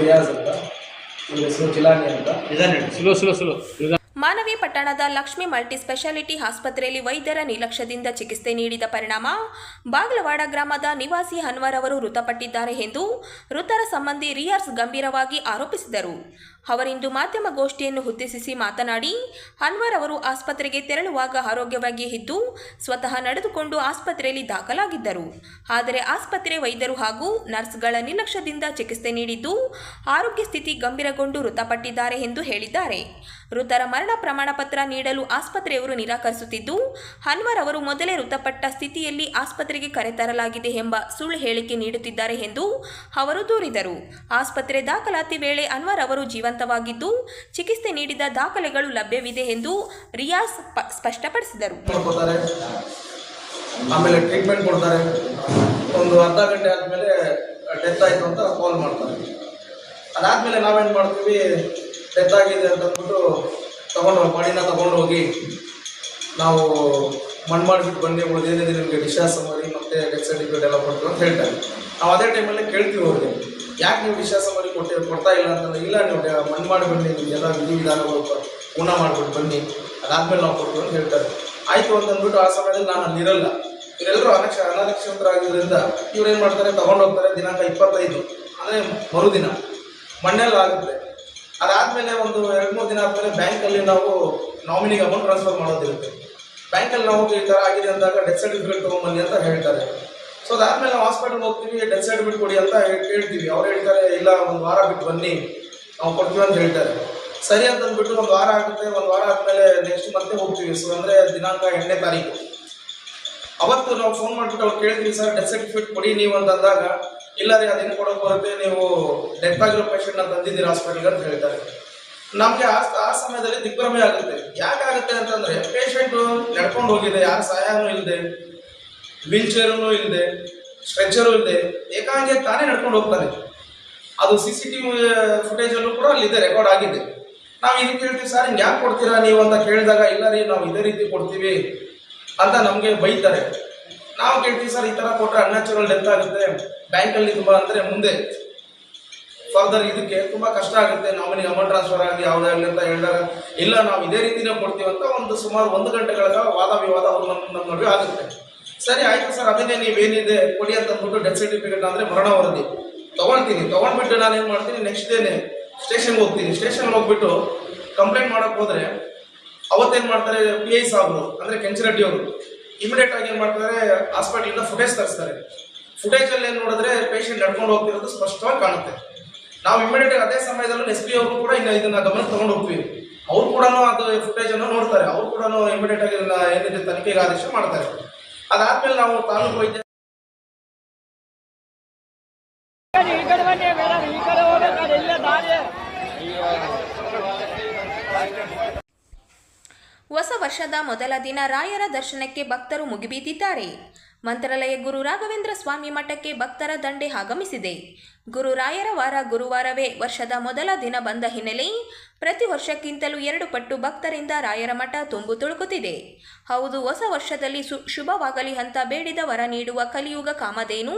ರಿಯಾಜ್ ಅಂತ, ಇವ್ರ ಹೆಸರು ಜಿಲಾನಿ ಅಂತ. ಮಾನವಿ ಪಟ್ಟಣದ ಲಕ್ಷ್ಮಿ ಮಲ್ಟಿ ಸ್ಪೆಷಾಲಿಟಿ ಆಸ್ಪತ್ರೆಯಲ್ಲಿ ವೈದ್ಯರ ನಿರ್ಲಕ್ಷ್ಯದಿಂದ ಚಿಕಿತ್ಸೆ ನೀಡಿದ ಪರಿಣಾಮ ಬಾಗಲವಾಡ ಗ್ರಾಮದ ನಿವಾಸಿ ಅನ್ವರ್ ಅವರು ಮೃತಪಟ್ಟಿದ್ದಾರೆ ಎಂದು ಮೃತರ ಸಂಬಂಧಿ ರಿಯಾಜ್ ಗಂಭೀರವಾಗಿ ಆರೋಪಿಸಿದರು. ಅವರಿಂದು ಮಾಧ್ಯಮಗೋಷ್ಠಿಯನ್ನು ಉದ್ದೇಶಿಸಿ ಮಾತನಾಡಿ, ಅನ್ವರ್ ಅವರು ಆಸ್ಪತ್ರೆಗೆ ತೆರಳುವಾಗ ಆರೋಗ್ಯವಾಗಿ ಇದ್ದು ಸ್ವತಃ ನಡೆದುಕೊಂಡು ಆಸ್ಪತ್ರೆಯಲ್ಲಿ ದಾಖಲಾಗಿದ್ದರು. ಆದರೆ ಆಸ್ಪತ್ರೆ ವೈದ್ಯರು ಹಾಗೂ ನರ್ಸ್ಗಳ ನಿರ್ಲಕ್ಷ್ಯದಿಂದ ಚಿಕಿತ್ಸೆ ನೀಡಿದ್ದು ಆರೋಗ್ಯ ಸ್ಥಿತಿ ಗಂಭೀರಗೊಂಡು ಮೃತಪಟ್ಟಿದ್ದಾರೆ ಎಂದು ಹೇಳಿದ್ದಾರೆ. ಮೃತರ ಮರಣ ಪ್ರಮಾಣ ಪತ್ರ ನೀಡಲು ಆಸ್ಪತ್ರೆಯವರು ನಿರಾಕರಿಸುತ್ತಿದ್ದು, ಅನ್ವರ್ ಅವರು ಮೊದಲೇ ಮೃತಪಟ್ಟ ಸ್ಥಿತಿಯಲ್ಲಿ ಆಸ್ಪತ್ರೆಗೆ ಕರೆತರಲಾಗಿದೆ ಎಂಬ ಸುಳ್ಳು ಹೇಳಿಕೆ ನೀಡುತ್ತಿದ್ದಾರೆ ಎಂದು ಅವರು ದೂರಿದರು. ಆಸ್ಪತ್ರೆ ದಾಖಲಾತಿ ವೇಳೆ ಅನ್ವರ್ ಅವರು ಜೀವಂತವಾಗಿದ್ದು ಚಿಕಿತ್ಸೆ ನೀಡಿದ ದಾಖಲೆಗಳು ಲಭ್ಯವಿದೆ ಎಂದು ರಿಯಾಜ್ ಸ್ಪಷ್ಟಪಡಿಸಿದರು. ಆಮೇಲೆ ಟ್ರೀಟ್ಮೆಂಟ್ ಕೊಡ್ತಾರೆ. ಒಂದು ಅರ್ಧ ಗಂಟೆ ಆದಮೇಲೆ ಡೆತ್ ಆಯಿತು ಅಂತ ಕಾಲ್ ಮಾಡ್ತಾರೆ. ಅದಾದಮೇಲೆ ನಾವೇನು ಮಾಡ್ತೀವಿ, ಡೆತ್ ಆಗಿದೆ ಅಂತ ಅಂದ್ಬಿಟ್ಟು ಬಾಡಿನ ತಗೊಂಡು ಹೋಗಿ ನಾವು ಮಣ್ಣು ಮಾಡಿಬಿಟ್ಟು ಬನ್ನಿ, ಉಳಿದೇನಿದೆ ನಿಮಗೆ ಡಿಸ್ಚಾರ್ಜ್ ಸಮ್ಮರಿ ಮತ್ತು ಡೆತ್ ಸರ್ಟಿಫಿಕೇಟ್ ಎಲ್ಲ ಕೊಡ್ತೀವಿ ಅಂತ ಹೇಳ್ತಾರೆ. ನಾವು ಅದೇ ಟೈಮಲ್ಲಿ ಕೇಳ್ತೀವಿ ಅವ್ರಿಗೆ, ಯಾಕೆ ನೀವು ಡಿಸ್ಚಾರ್ಜ್ ಸಮ್ಮರಿ ಕೊಡ್ತಾ ಇಲ್ಲ ಅಂತಂದರೆ, ಇಲ್ಲ ನೀವು ಮಣ್ಣು ಮಾಡಿ ಬನ್ನಿ, ನಿಮಗೆಲ್ಲ ವಿಧಿವಿಧಾನಗಳು ಪೂರ್ಣ ಮಾಡಿಬಿಟ್ಟು ಬನ್ನಿ, ಅದಾದಮೇಲೆ ನಾವು ಕೊಡ್ತೀವಿ ಅಂತ ಹೇಳ್ತಾರೆ. ಆಯಿತು ಅಂತಂದ್ಬಿಟ್ಟು ಆ ಸಮಯದಲ್ಲಿ ನಾನು ಅಲ್ಲಿರಲ್ಲ. ಇವರೆಲ್ಲರೂ ಅನಕ್ಷರರಾಗಿದ್ದರಿಂದ ಇವ್ರು ಏನು ಮಾಡ್ತಾರೆ, ತೊಗೊಂಡೋಗ್ತಾರೆ. ದಿನಾಂಕ 25 ಅಂದರೆ ಮರುದಿನ ಮಣ್ಣೆಲ್ಲ ಆಗುತ್ತೆ. ಅದಾದಮೇಲೆ ಒಂದು 2-3 ದಿನ ಆದಮೇಲೆ ಬ್ಯಾಂಕಲ್ಲಿ ನಾವು ನಾಮಿನಿಗೆ ಅಮೌಂಟ್ ಟ್ರಾನ್ಸ್ಫರ್ ಮಾಡೋದಿರುತ್ತೆ. ಬ್ಯಾಂಕಲ್ಲಿ ನಾವು ಈ ಥರ ಆಗಿದೆ ಅಂದಾಗ ಡೆತ್ ಸರ್ಟಿಫಿಕೇಟ್ ತೊಗೊಂಬನ್ನಿ ಅಂತ ಹೇಳ್ತಾರೆ. ಸೊ ಅದಾದಮೇಲೆ ನಾವು ಹಾಸ್ಪಿಟಲ್ಗೆ ಹೋಗ್ತೀವಿ, ಡೆತ್ ಸರ್ಟಿಫಿಕೇಟ್ ಕೊಡಿ ಅಂತ ಹೇಳ್ತೀವಿ. ಅವ್ರು ಹೇಳ್ತಾರೆ, ಇಲ್ಲ 1 ವಾರ ಬಿಟ್ಟು ಬನ್ನಿ, ನಾವು ಕೊಡ್ತೀವಿ ಅಂತ ಹೇಳ್ತಾರೆ. ಸರಿ ಅಂತಂದ್ಬಿಟ್ಟು 1 ವಾರ ಆಗುತ್ತೆ. 1 ವಾರ ಆದಮೇಲೆ ನೆಕ್ಸ್ಟ್ ಮತ್ತೆ ಹೋಗ್ತೀವಿ. ಸೊ ಅಂದರೆ ದಿನಾಂಕ 8ನೇ ತಾರೀಕು ಅವತ್ತು ನಾವು ಫೋನ್ ಮಾಡಿಬಿಟ್ಟು ಅವ್ರು ಕೇಳ್ತೀವಿ, ಸರ್ ಡೆತ್ ಸರ್ಟಿಫಿಕೇಟ್ ಕೊಡಿ ನೀವು ಅಂತಂದಾಗ, ಇಲ್ಲ ರೀ ಅದೇನು ಕೊಡೋಕೆ ಬರುತ್ತೆ, ನೀವು ಡೆತ್ ಆಗಿರೋ ಪೇಷಂಟ್ನ ತಂದಿದ್ದೀರಿ ಹಾಸ್ಪಿಟಲ್ಗೆ ಅಂತ ಹೇಳ್ತಾರೆ. ನಮಗೆ ಆ ಸಮಯದಲ್ಲಿ ದಿಗ್ಭ್ರಮೆ ಆಗುತ್ತೆ. ಯಾಕಾಗುತ್ತೆ ಅಂತಂದರೆ, ಪೇಷಂಟು ನಡ್ಕೊಂಡು ಹೋಗಿದೆ, ಯಾರು ಸಹಾಯನೂ ಇಲ್ಲದೆ, ವೀಲ್ ಚೇರೂ ಇಲ್ಲದೆ, ಸ್ಟ್ರೆಚರು ಇಲ್ಲದೆ, ಏಕಾಂಗಿ ತಾನೇ ನಡ್ಕೊಂಡು ಹೋಗ್ತಾನೆ. ಅದು CCTV ಫುಟೇಜಲ್ಲೂ ಕೂಡ ಅಲ್ಲಿದೆ, ರೆಕಾರ್ಡ್ ಆಗಿದೆ. ನಾವು ಇದಕ್ಕೆ ಹೇಳ್ತೀವಿ, ಸರ್ ಹಿಂಗೆ ಯಾಕೆ ಕೊಡ್ತೀರಾ ನೀವು ಅಂತ ಕೇಳಿದಾಗ, ಇಲ್ಲ ರೀ ನಾವು ಇದೇ ರೀತಿ ಕೊಡ್ತೀವಿ ಅಂತ ನಮಗೆ ಬೈತಾರೆ. ನಾವು ಕೇಳ್ತೀವಿ, ಸರ್ ಈ ಥರ ಕೊಟ್ಟರೆ ಅನ್ಯಾಚುರಲ್ ಡೆತ್ ಆಗುತ್ತೆ, ಬ್ಯಾಂಕಲ್ಲಿ ತುಂಬ ಅಂದರೆ ಮುಂದೆ ಫರ್ದರ್ ಇದಕ್ಕೆ ತುಂಬ ಕಷ್ಟ ಆಗುತ್ತೆ, ನಾಮಿನಿಗೆ ಅಮೌಂಟ್ ಟ್ರಾನ್ಸ್ಫರ್ ಆಗಿ ಯಾವುದಾಗಲಿ ಅಂತ ಹೇಳಿದಾಗ, ಇಲ್ಲ ನಾವು ಇದೇ ರೀತಿನೇ ಕೊಡ್ತೀವಿ ಅಂತ ಒಂದು ಸುಮಾರು 1 ಗಂಟೆಗಳ ವಾದ ವಿವಾದ ಅವ್ರು ನಮ್ಮ ನಡುವೆ ಆಗುತ್ತೆ. ಸರಿ ಆಯಿತು ಸರ್, ಅದನ್ನೇ ನೀವೇನಿದೆ ಕೊಡಿ ಅಂತ ಅಂದ್ಬಿಟ್ಟು ಡೆತ್ ಸರ್ಟಿಫಿಕೇಟ್ ಅಂದರೆ ಮರಣ ವರದಿ ತೊಗೊಂಡ್ಬಿಟ್ಟು ನಾನೇನು ಮಾಡ್ತೀನಿ, ನೆಕ್ಸ್ಟ್ ಡೇನೆ ಸ್ಟೇಷನ್ಗೆ ಹೋಗ್ತೀನಿ. ಸ್ಟೇಷನ್ಗೆ ಹೋಗ್ಬಿಟ್ಟು ಕಂಪ್ಲೇಂಟ್ ಮಾಡೋಕ್ಕೆ ಹೋದರೆ ಅವತ್ತೇನು ಮಾಡ್ತಾರೆ, PI ಸಾಹೇಬರು ಅಂದರೆ ಕೆಂಚರೆಡ್ಡಿ ಅವರು ಇಮಿಡಿಯೇಟ್ ಆಗಿ ಏನು ಮಾಡ್ತಾರೆ, ಹಾಸ್ಪಿಟಲಿಂದ ಫುಟೇಜ್ ತರಿಸ್ತಾರೆ. ಫುಟೇಜಲ್ಲಿ ಏನು ನೋಡಿದ್ರೆ ಪೇಷಂಟ್ ನಡ್ಕೊಂಡು ಹೋಗ್ತಿರೋದು ಸ್ಪಷ್ಟವಾಗಿ ಕಾಣುತ್ತೆ. ನಾವು ಇಮಿಡಿಯೇಟ್ ಅದೇ ಸಮಯದಲ್ಲೂ SP ಅವರು ಕೂಡ ಇದನ್ನ ಗಮನಕ್ಕೆ ತಗೊಂಡು ಹೋಗ್ತೀವಿ. ಅವ್ರು ಕೂಡ ಅದು ಫುಟೇಜನ್ನು ನೋಡ್ತಾರೆ. ಅವ್ರು ಕೂಡ ಇಮಿಡಿಯೇಟ್ ಆಗಿ ಏನಿದೆ ತನಿಖೆಗೆ ಆದೇಶ ಮಾಡ್ತಾರೆ. ಅದಾದ್ಮೇಲೆ ನಾವು ತಾಲೂಕು ವೈದ್ಯ ಹೊಸ ವರ್ಷದ ಮೊದಲ ದಿನ ರಾಯರ ದರ್ಶನಕ್ಕೆ ಭಕ್ತರು ಮುಗಿಬಿದ್ದಿದ್ದಾರೆ. ಮಂತ್ರಾಲಯ ಗುರು ರಾಘವೇಂದ್ರ ಸ್ವಾಮಿ ಮಠಕ್ಕೆ ಭಕ್ತರ ದಂಡೆ ಆಗಮಿಸಿದೆ. ಗುರು ರಾಯರ ವಾರ ಗುರುವಾರವೇ ವರ್ಷದ ಮೊದಲ ದಿನ ಬಂದ ಹಿನ್ನೆಲೆ ಪ್ರತಿ ವರ್ಷಕ್ಕಿಂತಲೂ 2 ಪಟ್ಟು ಭಕ್ತರಿಂದ ರಾಯರ ಮಠ ತುಂಬು ತುಳುಕುತ್ತಿದೆ. ಹೌದು, ಹೊಸ ವರ್ಷದಲ್ಲಿ ಶುಭವಾಗಲಿ ಅಂತ ಬೇಡಿದ ವರ ನೀಡುವ ಕಲಿಯುಗ ಕಾಮಧೇನು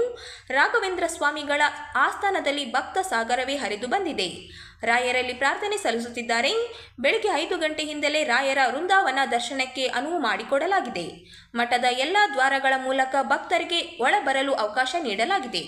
ರಾಘವೇಂದ್ರ ಸ್ವಾಮಿಗಳ ಆಸ್ಥಾನದಲ್ಲಿ ಭಕ್ತ ಸಾಗರವೇ ಹರಿದು ಬಂದಿದೆ. ರಾಯರಲ್ಲಿ ಪ್ರಾರ್ಥನೆ ಸಲ್ಲಿಸುತ್ತಿದ್ದಾರೆ. ಬೆಳಗ್ಗೆ 5 ಗಂಟೆಯಿಂದಲೇ ರಾಯರ ವೃಂದಾವನ ದರ್ಶನಕ್ಕೆ ಅನುವು ಮಾಡಿಕೊಡಲಾಗಿದೆ. ಮಠದ ಎಲ್ಲ ದ್ವಾರಗಳ ಮೂಲಕ ಭಕ್ತರಿಗೆ ಒಳಬರಲು ಅವಕಾಶ ನೀಡಲಾಗಿದೆ.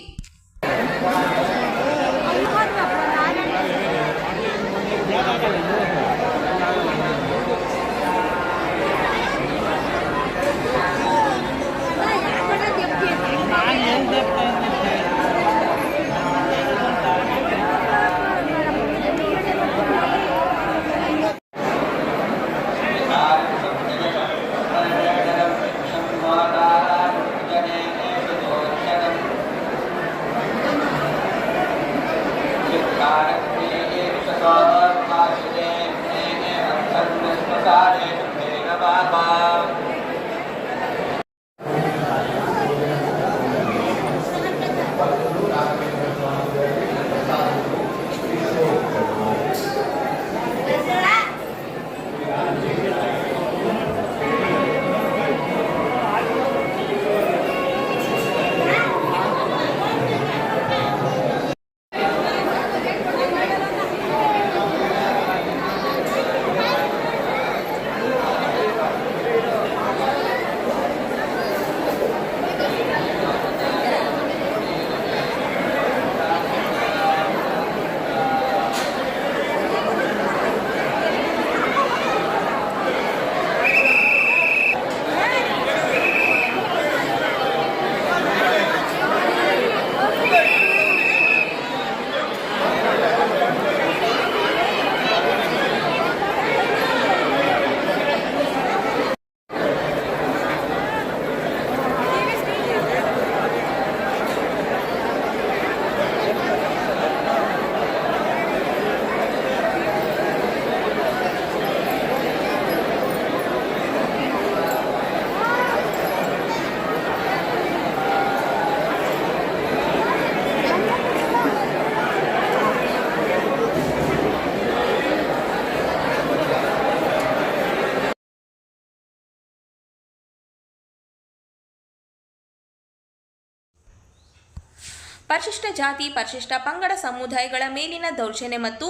ಪರಿಶಿಷ್ಟ ಜಾತಿ ಪರಿಶಿಷ್ಟ ಪಂಗಡ ಸಮುದಾಯಗಳ ಮೇಲಿನ ದೌರ್ಜನ್ಯ ಮತ್ತು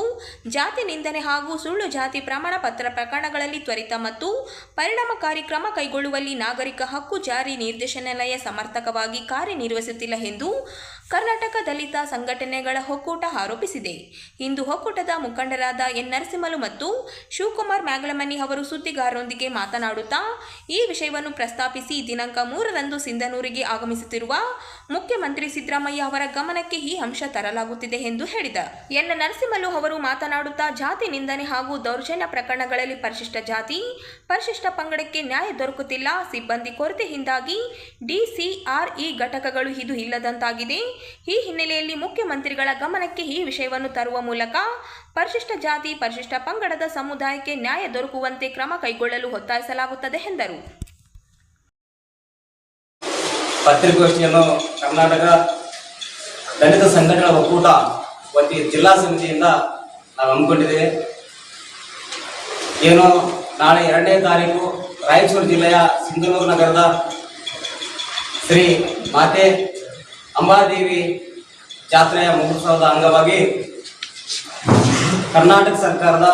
ಜಾತಿ ನಿಂದನೆ ಹಾಗೂ ಸುಳ್ಳು ಜಾತಿ ಪ್ರಮಾಣ ಪತ್ರ ಪ್ರಕರಣಗಳಲ್ಲಿ ತ್ವರಿತ ಮತ್ತು ಪರಿಣಾಮಕಾರಿ ಕ್ರಮ ಕೈಗೊಳ್ಳುವಲ್ಲಿ ನಾಗರಿಕ ಹಕ್ಕು ಜಾರಿ ನಿರ್ದೇಶನಾಲಯ ಸಮರ್ಥಕವಾಗಿ ಕಾರ್ಯನಿರ್ವಹಿಸುತ್ತಿಲ್ಲ ಎಂದು ಕರ್ನಾಟಕ ದಲಿತ ಸಂಘಟನೆಗಳ ಒಕ್ಕೂಟ ಆರೋಪಿಸಿದೆ. ಇಂದು ಒಕ್ಕೂಟದ ಮುಖಂಡರಾದ ಎನ್ ನರಸಿಂಹಲು ಮತ್ತು ಶಿವಕುಮಾರ್ ಮ್ಯಾಗ್ಲಮನಿ ಅವರು ಸುದ್ದಿಗಾರರೊಂದಿಗೆ ಮಾತನಾಡುತ್ತಾ ಈ ವಿಷಯವನ್ನು ಪ್ರಸ್ತಾಪಿಸಿ ದಿನಾಂಕ 3ರಂದು ಸಿಂಧನೂರಿಗೆ ಆಗಮಿಸುತ್ತಿರುವ ಮುಖ್ಯಮಂತ್ರಿ ಸಿದ್ದರಾಮಯ್ಯ ಅವರ ಗಮನಕ್ಕೆ ಈ ಅಂಶ ತರಲಾಗುತ್ತಿದೆ ಎಂದು ಹೇಳಿದರು. ಎನ್ ನರಸಿಂಹಲು ಅವರು ಮಾತನಾಡುತ್ತಾ ಜಾತಿ ನಿಂದನೆ ಹಾಗೂ ದೌರ್ಜನ್ಯ ಪ್ರಕರಣಗಳಲ್ಲಿ ಪರಿಶಿಷ್ಟ ಜಾತಿ ಪರಿಶಿಷ್ಟ ಪಂಗಡಕ್ಕೆ ನ್ಯಾಯ ದೊರಕುತ್ತಿಲ್ಲ, ಸಿಬ್ಬಂದಿ ಕೊರತೆಯಿಂದಾಗಿ DCRE ಘಟಕಗಳು ಇದು ಇಲ್ಲದಂತಾಗಿದೆ. ಈ ಹಿನ್ನೆಲೆಯಲ್ಲಿ ಮುಖ್ಯಮಂತ್ರಿಗಳ ಗಮನಕ್ಕೆ ಈ ವಿಷಯವನ್ನು ತರುವ ಮೂಲಕ ಪರಿಶಿಷ್ಟ ಜಾತಿ ಪರಿಶಿಷ್ಟ ಪಂಗಡದ ಸಮುದಾಯಕ್ಕೆ ನ್ಯಾಯ ದೊರಕುವಂತೆ ಕ್ರಮ ಕೈಗೊಳ್ಳಲು ಒತ್ತಾಯಿಸಲಾಗುತ್ತದೆ ಎಂದರು. ಪತ್ರಿಕಾಗೋಷ್ಠಿಯನ್ನು ಕರ್ನಾಟಕ ದಲಿತ ಸಂಘಟನೆಗಳ ಒಕ್ಕೂಟ ವತಿ ಜಿಲ್ಲಾ ಸಮಿತಿಯಿಂದ ನಾವು ಹಮ್ಮಿಕೊಂಡಿದ್ದೇವೆ. ಏನು ನಾಳೆ 2ನೇ ತಾರೀಕು ರಾಯಚೂರು ಜಿಲ್ಲೆಯ ಸಿಂಧನೂರು ನಗರದ ಶ್ರೀ ಮಾತೆ ಅಂಬಾದೇವಿ ಜಾತ್ರೆಯ ಮಹೋತ್ಸವದ ಅಂಗವಾಗಿ ಕರ್ನಾಟಕ ಸರ್ಕಾರದ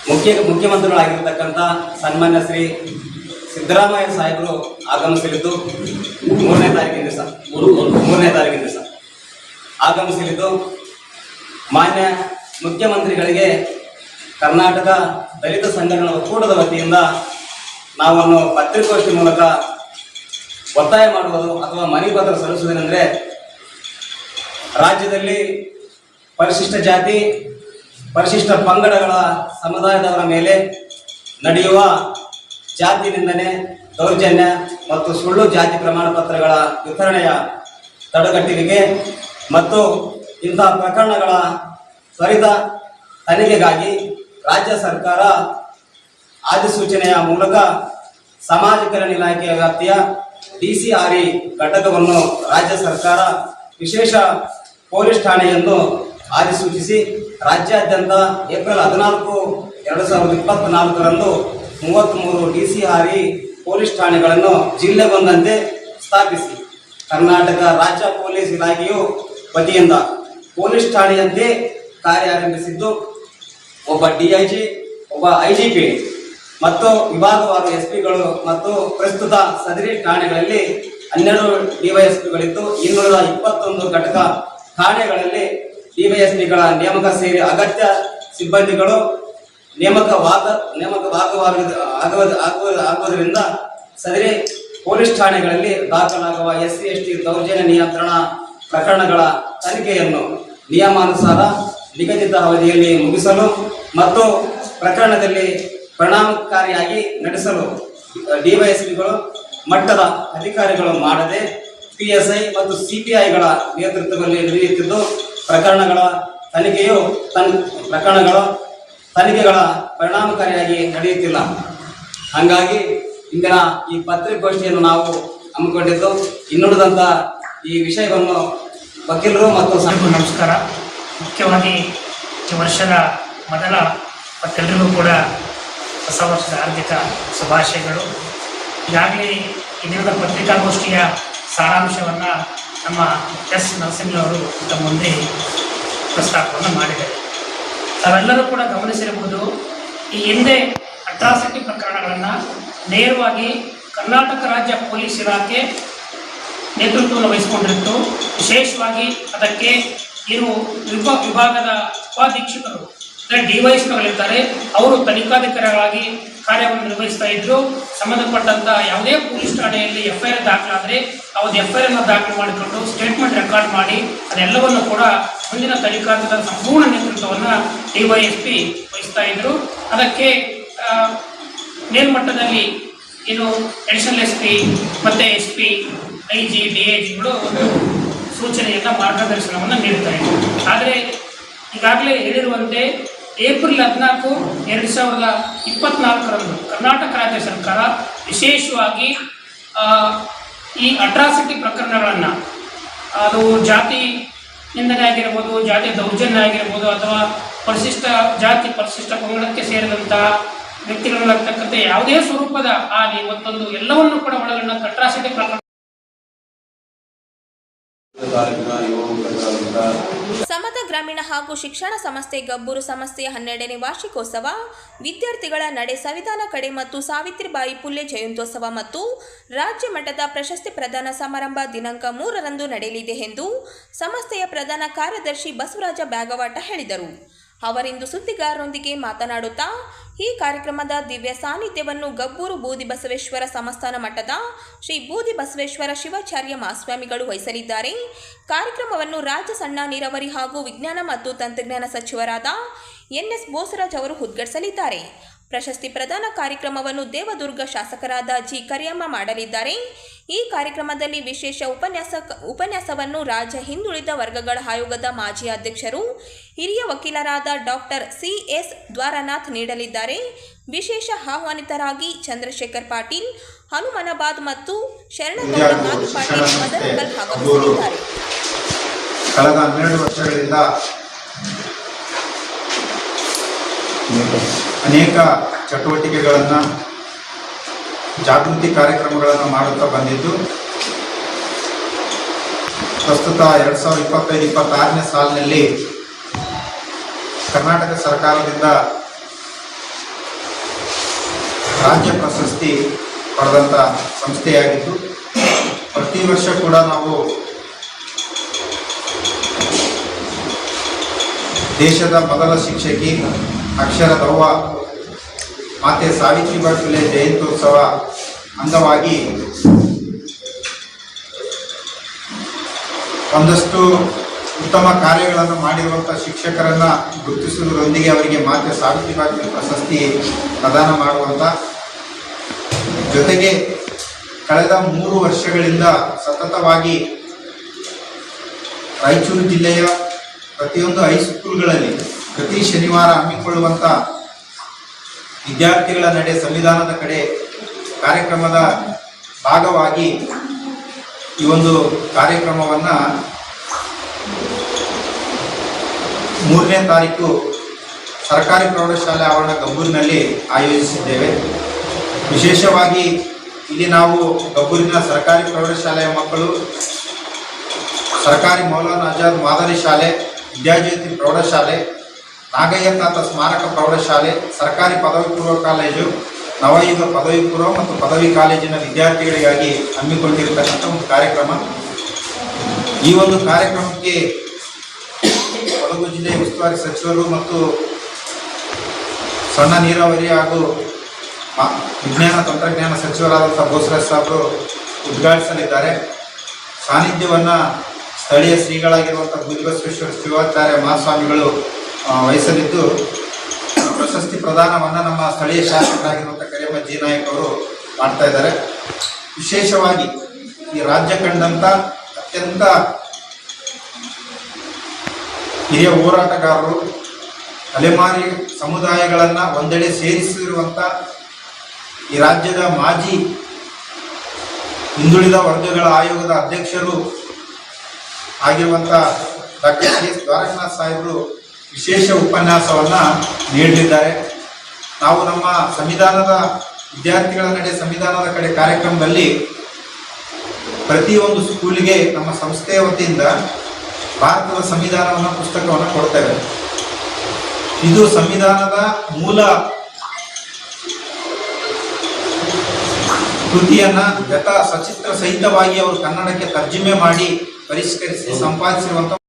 ಮುಖ್ಯಮಂತ್ರಿಗಳಾಗಿರ್ತಕ್ಕಂಥ ಸನ್ಮಾನ್ಯ ಶ್ರೀ ಸಿದ್ದರಾಮಯ್ಯ ಸಾಹೇಬರು ಆಗಮಿಸಲಿದ್ದು 3ನೇ ತಾರೀಕಿನ ದಿವಸ ಆಗಮಿಸಲಿದ್ದು ಮಾನ್ಯ ಮುಖ್ಯಮಂತ್ರಿಗಳಿಗೆ ಕರ್ನಾಟಕ ದಲಿತ ಸಂಘಟನಾ ಒಕ್ಕೂಟದ ವತಿಯಿಂದ ನಾವನ್ನು ಪತ್ರಿಕಾಗೋಷ್ಠಿ ಮೂಲಕ ಒತ್ತಾಯ ಮಾಡುವುದು ಅಥವಾ ಮನವಿ ಪತ್ರ ಸಲ್ಲಿಸುವುದೇನೆಂದರೆ, ರಾಜ್ಯದಲ್ಲಿ ಪರಿಶಿಷ್ಟ ಜಾತಿ ಪರಿಶಿಷ್ಟ ಪಂಗಡಗಳ ಸಮುದಾಯದವರ ಮೇಲೆ ನಡೆಯುವ ಜಾತಿ ನಿಂದನೆ, ದೌರ್ಜನ್ಯ ಮತ್ತು ಸುಳ್ಳು ಜಾತಿ ಪ್ರಮಾಣ ಪತ್ರಗಳ ವಿತರಣೆಯ ತಡೆಗಟ್ಟುವಿಕೆ ಮತ್ತು ಇಂತಹ ಪ್ರಕರಣಗಳ ತ್ವರಿತ ತನಿಖೆಗಾಗಿ ರಾಜ್ಯ ಸರ್ಕಾರ ಅಧಿಸೂಚನೆಯ ಮೂಲಕ ಸಮಾಜ ಕಲ್ಯಾಣ ಇಲಾಖೆಯ ವ್ಯಾಪ್ತಿಯ DCRE ಘಟಕವನ್ನು ರಾಜ್ಯ ಸರ್ಕಾರ ವಿಶೇಷ ಪೊಲೀಸ್ ಠಾಣೆಯನ್ನು ಅಧಿಸೂಚಿಸಿ ರಾಜ್ಯಾದ್ಯಂತ ಏಪ್ರಿಲ್ 14, 2024ರಂದು 33 DCRE ಪೊಲೀಸ್ ಠಾಣೆಗಳನ್ನು ಜಿಲ್ಲೆಗೊಂದಂತೆ ಸ್ಥಾಪಿಸಿ ಕರ್ನಾಟಕ ರಾಜ್ಯ ಪೊಲೀಸ್ ಇಲಾಖೆಯು ವತಿಯಿಂದ ಪೊಲೀಸ್ ಠಾಣೆಯಂತೆ ಕಾರ್ಯಾರಂಭಿಸಿದ್ದು, ಒಬ್ಬ DIG, ಒಬ್ಬ IGP ಮತ್ತು ವಿಭಾಗವಾರು SP-ಗಳು ಮತ್ತು ಪ್ರಸ್ತುತ ಸದರಿ ಠಾಣೆಗಳಲ್ಲಿ 12 DYSP-ಗಳಿದ್ದು 221 ಘಟಕ ಠಾಣೆಗಳಲ್ಲಿ DYSP-ಗಳ ನೇಮಕ ಸೇರಿ ಅಗತ್ಯ ಸಿಬ್ಬಂದಿಗಳು ಆಗುವುದರಿಂದ ಸದರಿ ಪೊಲೀಸ್ ಠಾಣೆಗಳಲ್ಲಿ ದಾಖಲಾಗುವ SC/ST ದೌರ್ಜನ್ಯ ನಿಯಂತ್ರಣ ಪ್ರಕರಣಗಳ ತನಿಖೆಯನ್ನು ನಿಯಮಾನುಸಾರ ನಿಗದಿತ ಅವಧಿಯಲ್ಲಿ ಮುಗಿಸಲು ಮತ್ತು ಪ್ರಕರಣದಲ್ಲಿ ಪರಿಣಾಮಕಾರಿಯಾಗಿ ನಡೆಸಲು DYSP-ಗಳು ಮಟ್ಟದ ಅಧಿಕಾರಿಗಳು ಮಾಡದೆ PSI ಮತ್ತು CPI-ಗಳ ನೇತೃತ್ವದಲ್ಲಿ ನಡೆಯುತ್ತಿದ್ದು ಪ್ರಕರಣಗಳ ತನಿಖೆಗಳ ಪರಿಣಾಮಕಾರಿಯಾಗಿ ನಡೆಯುತ್ತಿಲ್ಲ. ಹಾಗಾಗಿ ಇಂದಿನ ಈ ಪತ್ರಿಕಾಗೋಷ್ಠಿಯನ್ನು ನಾವು ಹಮ್ಮಿಕೊಂಡಿದ್ದು, ಇನ್ನುಳಿದಂಥ ಈ ವಿಷಯವನ್ನು ವಕೀಲರು ಮತ್ತು ನಮಸ್ಕಾರ. ಮುಖ್ಯವಾಗಿ ಈ ವರ್ಷದ ಮೊದಲ ಮತ್ತೆಲ್ಲರಿಗೂ ಕೂಡ ಹೊಸ ವರ್ಷದ ಹಾರ್ದಿಕ ಶುಭಾಶಯಗಳು. ಈಗಾಗಲೇ ಈ ದಿನದ ಪತ್ರಿಕಾಗೋಷ್ಠಿಯ ಸಾರಾಂಶವನ್ನು ನಮ್ಮ ಎಸ್ ನರಸಿಂಹರವರು ತಮ್ಮ ಮುಂದೆ ಪ್ರಸ್ತಾಪವನ್ನು ಮಾಡಿದ್ದಾರೆ. ತಾವೆಲ್ಲರೂ ಕೂಡ ಗಮನಿಸಿರಬಹುದು, ಈ ಹಿಂದೆ ಅಟ್ರಾಸಿಟಿ ಪ್ರಕರಣಗಳನ್ನು ನೇರವಾಗಿ ಕರ್ನಾಟಕ ರಾಜ್ಯ ಪೊಲೀಸ್ ಇಲಾಖೆ ನೇತೃತ್ವವನ್ನು ವಹಿಸಿಕೊಂಡಿತ್ತು. ವಿಶೇಷವಾಗಿ ಅದಕ್ಕೆ ವಿಭಾಗದ ಉಪಾಧೀಕ್ಷಕರು DYSP-ಗಳಿರ್ತಾರೆ, ಅವರು ತನಿಖಾಧಿಕಾರಿಗಳಾಗಿ ಕಾರ್ಯವನ್ನು ನಿರ್ವಹಿಸ್ತಾ ಇದ್ರು. ಸಂಬಂಧಪಟ್ಟಂಥ ಯಾವುದೇ ಪೊಲೀಸ್ ಠಾಣೆಯಲ್ಲಿ FIR ದಾಖಲಾದರೆ ಅವ್ರು FIR ದಾಖಲು ಮಾಡಿಕೊಂಡು ಸ್ಟೇಟ್ಮೆಂಟ್ ರೆಕಾರ್ಡ್ ಮಾಡಿ ಅದೆಲ್ಲವನ್ನು ಕೂಡ ಮುಂದಿನ ತನಿಖಾಧಿಕಾರಿ ಸಂಪೂರ್ಣ ನೇತೃತ್ವವನ್ನು DYSP ವಹಿಸ್ತಾ ಇದ್ರು. ಅದಕ್ಕೆ ಮೇಲ್ಮಟ್ಟದಲ್ಲಿ ಅಡಿಷನಲ್ SP ಮತ್ತು SP, IG, DIG-ಗಳು ಒಂದು ಸೂಚನೆಯನ್ನು ಮಾರ್ಗದರ್ಶನವನ್ನು ನೀಡ್ತಾ ಇದ್ರು. ಆದರೆ ಈಗಾಗಲೇ ಹೇಳಿರುವಂತೆ ಏಪ್ರಿಲ್ 14, 2024ರಂದು ಕರ್ನಾಟಕ ರಾಜ್ಯ ಸರ್ಕಾರ ವಿಶೇಷವಾಗಿ ಈ ಅಟ್ರಾಸಿಟಿ ಪ್ರಕರಣಗಳನ್ನು, ಅದು ಜಾತಿ ನಿಂದನೆ ಆಗಿರ್ಬೋದು, ಜಾತಿ ದೌರ್ಜನ್ಯ ಆಗಿರ್ಬೋದು, ಅಥವಾ ಪರಿಶಿಷ್ಟ ಜಾತಿ ಪರಿಶಿಷ್ಟ ಪಂಗಡಕ್ಕೆ ಸೇರಿದಂಥ ವ್ಯಕ್ತಿಗಳಾಗ್ತಕ್ಕಂಥ ಯಾವುದೇ ಸ್ವರೂಪದ ಹಾನಿ ಮತ್ತೊಂದು ಎಲ್ಲವನ್ನು ಕೂಡ ಒಳಗೊಂಡ ಅಟ್ರಾಸಿಟಿ ಪ್ರಕರಣ ತಾಲೂಕಿನ ಯುವ ಮುಖಂಡರಾದಂಥ ಸಮತ ಗ್ರಾಮೀಣ ಹಾಗೂ ಶಿಕ್ಷಣ ಸಂಸ್ಥೆ ಗಬ್ಬೂರು ಸಂಸ್ಥೆಯ 12ನೇ ವಾರ್ಷಿಕೋತ್ಸವ, ವಿದ್ಯಾರ್ಥಿಗಳ ನಡೆ ಸಂವಿಧಾನ ಕಡೆ ಮತ್ತು ಸಾವಿತ್ರಿಬಾಯಿ ಪುಲೆ ಜಯಂತ್ಯೋತ್ಸವ ಮತ್ತು ರಾಜ್ಯ ಮಟ್ಟದ ಪ್ರಶಸ್ತಿ ಪ್ರದಾನ ಸಮಾರಂಭ ದಿನಾಂಕ 3ರಂದು ನಡೆಯಲಿದೆ ಎಂದು ಸಂಸ್ಥೆಯ ಪ್ರಧಾನ ಕಾರ್ಯದರ್ಶಿ ಬಸವರಾಜ ಬ್ಯಾಗವಾಟ ಹೇಳಿದರು. ಅವರಿಂದು ಸುದ್ದಿಗಾರರೊಂದಿಗೆ ಮಾತನಾಡುತ್ತಾ, ಈ ಕಾರ್ಯಕ್ರಮದ ದಿವ್ಯ ಸಾನ್ನಿಧ್ಯವನ್ನು ಗಬ್ಬೂರು ಬೂದಿ ಬಸವೇಶ್ವರ ಸಂಸ್ಥಾನ ಮಠದ ಶ್ರೀ ಬೂದಿ ಬಸವೇಶ್ವರ ಶಿವಾಚಾರ್ಯ ಮಹಾಸ್ವಾಮಿಗಳು ವಹಿಸಲಿದ್ದಾರೆ. ಕಾರ್ಯಕ್ರಮವನ್ನು ರಾಜ್ಯ ಸಣ್ಣ ನೀರಾವರಿ ಹಾಗೂ ವಿಜ್ಞಾನ ಮತ್ತು ತಂತ್ರಜ್ಞಾನ ಸಚಿವರಾದ ಎನ್.ಎಸ್. ಬೋಸರಾಜ್ ಅವರು ಉದ್ಘಾಟಿಸಲಿದ್ದಾರೆ. ಪ್ರಶಸ್ತಿ ಪ್ರದಾನ ಕಾರ್ಯಕ್ರಮವನ್ನು ದೇವದುರ್ಗ ಶಾಸಕರಾದ ಜಿ. ಕರಿಯಮ್ಮ ಮಾಡಲಿದ್ದಾರೆ. ಈ ಕಾರ್ಯಕ್ರಮದಲ್ಲಿ ವಿಶೇಷ ಉಪನ್ಯಾಸವನ್ನು ರಾಜ್ಯ ಹಿಂದುಳಿದ ವರ್ಗಗಳ ಆಯೋಗದ ಮಾಜಿ ಅಧ್ಯಕ್ಷರು, ಹಿರಿಯ ವಕೀಲರಾದ ಡಾಕ್ಟರ್ ಸಿ.ಎಸ್. ದ್ವಾರನಾಥ್ ನೀಡಲಿದ್ದಾರೆ. ವಿಶೇಷ ಆಹ್ವಾನಿತರಾಗಿ ಚಂದ್ರಶೇಖರ್ ಪಾಟೀಲ್, ಹನುಮನಾಬಾದ್ ಮತ್ತು ಶರಣಗೌಡ ನಾಥ್ ಪಾಟೀಲ್ ಮದರಕಲ್ ಆಗಮಿಸಲಿದ್ದಾರೆ. ಕಳೆದ 12 ವರ್ಷಗಳಿಂದ ಅನೇಕ ಚಟುವಟಿಕೆಗಳನ್ನು, ಜಾಗೃತಿ ಕಾರ್ಯಕ್ರಮಗಳನ್ನು ಮಾಡುತ್ತಾ ಬಂದಿದ್ದು, ಪ್ರಸ್ತುತ 2025-26ನೇ ಸಾಲಿನಲ್ಲಿ ಕರ್ನಾಟಕ ಸರ್ಕಾರದಿಂದ ರಾಜ್ಯ ಪ್ರಶಸ್ತಿ ಪಡೆದಂಥ ಸಂಸ್ಥೆಯಾಗಿದ್ದು, ಪ್ರತಿ ವರ್ಷ ಕೂಡ ನಾವು ದೇಶದ ಮೊದಲ ಶಿಕ್ಷಕಿ ಅಕ್ಷರ ದವ್ವ ಮಾತೆ ಸಾವಿತ್ರಿಬಾಯಿ ಫುಲೆ ಜಯಂತ್ಯೋತ್ಸವ ಅಂಗವಾಗಿ ಒಂದಷ್ಟು ಉತ್ತಮ ಕಾರ್ಯಗಳನ್ನು ಮಾಡಿರುವಂಥ ಶಿಕ್ಷಕರನ್ನು ಗುರುತಿಸುವುದರೊಂದಿಗೆ ಅವರಿಗೆ ಮಾತೆ ಸಾವಿತ್ರಿಬಾಯಿ ಫುಲೆ ಪ್ರಶಸ್ತಿ ಪ್ರದಾನ ಮಾಡುವಂಥ ಜೊತೆಗೆ ಕಳೆದ 3 ವರ್ಷಗಳಿಂದ ಸತತವಾಗಿ ರಾಯಚೂರು ಜಿಲ್ಲೆಯ ಪ್ರತಿಯೊಂದು ಹೈಸ್ಕೂಲ್ಗಳಲ್ಲಿ ಪ್ರತಿ ಶನಿವಾರ ಹಮ್ಮಿಕೊಳ್ಳುವಂಥ ವಿದ್ಯಾರ್ಥಿಗಳ ನಡೆ ಸಂವಿಧಾನದ ಕಡೆ ಕಾರ್ಯಕ್ರಮದ ಭಾಗವಾಗಿ ಈ ಒಂದು ಕಾರ್ಯಕ್ರಮವನ್ನು 3ನೇ ತಾರೀಕು ಸರ್ಕಾರಿ ಪ್ರೌಢಶಾಲೆ ಆವರಣ ಗಬ್ಬೂರಿನಲ್ಲಿ ಆಯೋಜಿಸಿದ್ದೇವೆ. ವಿಶೇಷವಾಗಿ ಇಲ್ಲಿ ನಾವು ಗಬ್ಬೂರಿನ ಸರ್ಕಾರಿ ಪ್ರೌಢಶಾಲೆಯ ಮಕ್ಕಳು, ಸರ್ಕಾರಿ ಮೌಲಾನಾ ಆಜಾದ್ ಮಾದರಿ ಶಾಲೆ, ವಿದ್ಯಾಜ್ಯೋತಿ ಪ್ರೌಢಶಾಲೆ, ನಾಗಯ್ಯ ತಾತ ಸ್ಮಾರಕ ಪ್ರೌಢಶಾಲೆ, ಸರ್ಕಾರಿ ಪದವಿ ಪೂರ್ವ ಕಾಲೇಜು, ನವಯುಗ ಪದವಿ ಪೂರ್ವ ಮತ್ತು ಪದವಿ ಕಾಲೇಜಿನ ವಿದ್ಯಾರ್ಥಿಗಳಿಗಾಗಿ ಹಮ್ಮಿಕೊಂಡಿರತಕ್ಕಂಥ ಒಂದು ಕಾರ್ಯಕ್ರಮ. ಈ ಒಂದು ಕಾರ್ಯಕ್ರಮಕ್ಕೆ ಕೊಡಗು ಜಿಲ್ಲೆಯ ಉಸ್ತುವಾರಿ ಸಚಿವರು ಮತ್ತು ಸಣ್ಣ ನೀರಾವರಿ ಹಾಗೂ ವಿಜ್ಞಾನ ತಂತ್ರಜ್ಞಾನ ಸಚಿವರಾದಂಥ ಬೋಸರಾಜ್ ಸಾಹೇಬರು ಉದ್ಘಾಟಿಸಲಿದ್ದಾರೆ. ಸಾನ್ನಿಧ್ಯವನ್ನು ಸ್ಥಳೀಯ ಶ್ರೀಗಳಾಗಿರುವಂಥ ಬೂದಿ ಬಸವೇಶ್ವರ ಶಿವಾಚಾರ್ಯ ಮಹಾಸ್ವಾಮಿಗಳು ವಹಿಸಲಿದ್ದು, ಪ್ರಶಸ್ತಿ ಪ್ರದಾನವನ್ನು ನಮ್ಮ ಸ್ಥಳೀಯ ಶಾಸಕರಾಗಿರುವಂಥ ಕರಿಯಮ್ಮ ಜಿ ನಾಯಕ್ ಅವರು ಮಾಡ್ತಾ ಇದ್ದಾರೆ. ವಿಶೇಷವಾಗಿ ಈ ರಾಜ್ಯ ಕಂಡಂಥ ಅತ್ಯಂತ ಹಿರಿಯ ಹೋರಾಟಗಾರರು, ಅಲೆಮಾರಿ ಸಮುದಾಯಗಳನ್ನು ಒಂದೆಡೆ ಸೇರಿಸಿರುವಂಥ ಈ ರಾಜ್ಯದ ಮಾಜಿ ಹಿಂದುಳಿದ ವರ್ಗಗಳ ಆಯೋಗದ ಅಧ್ಯಕ್ಷರು ಆಗಿರುವಂಥ ಡಾಕ್ಟರ್ ಸಿ.ಎಸ್. ದ್ವಾರನಾಥ್ ಸಾಹೇಬರು ವಿಶೇಷ ಉಪನ್ಯಾಸವನ್ನು ನೀಡಲಿದ್ದಾರೆ. ನಾವು ನಮ್ಮ ಸಂವಿಧಾನದ ವಿದ್ಯಾರ್ಥಿಗಳ ನಡೆ ಸಂವಿಧಾನದ ಕಡೆ ಕಾರ್ಯಕ್ರಮದಲ್ಲಿ ಪ್ರತಿಯೊಂದು ಸ್ಕೂಲಿಗೆ ನಮ್ಮ ಸಂಸ್ಥೆಯ ವತಿಯಿಂದ ಭಾರತದ ಸಂವಿಧಾನವನ್ನು ಪುಸ್ತಕವನ್ನು ಕೊಡ್ತೇವೆ. ಇದು ಸಂವಿಧಾನದ ಮೂಲ ಕೃತಿಯನ್ನು ಸಚಿತ್ರ ಸಹಿತವಾಗಿ ಅವರು ಕನ್ನಡಕ್ಕೆ ತರ್ಜುಮೆ ಮಾಡಿ ಪರಿಷ್ಕರಿಸಿ ಸಂಪಾದಿಸಿರುವಂಥ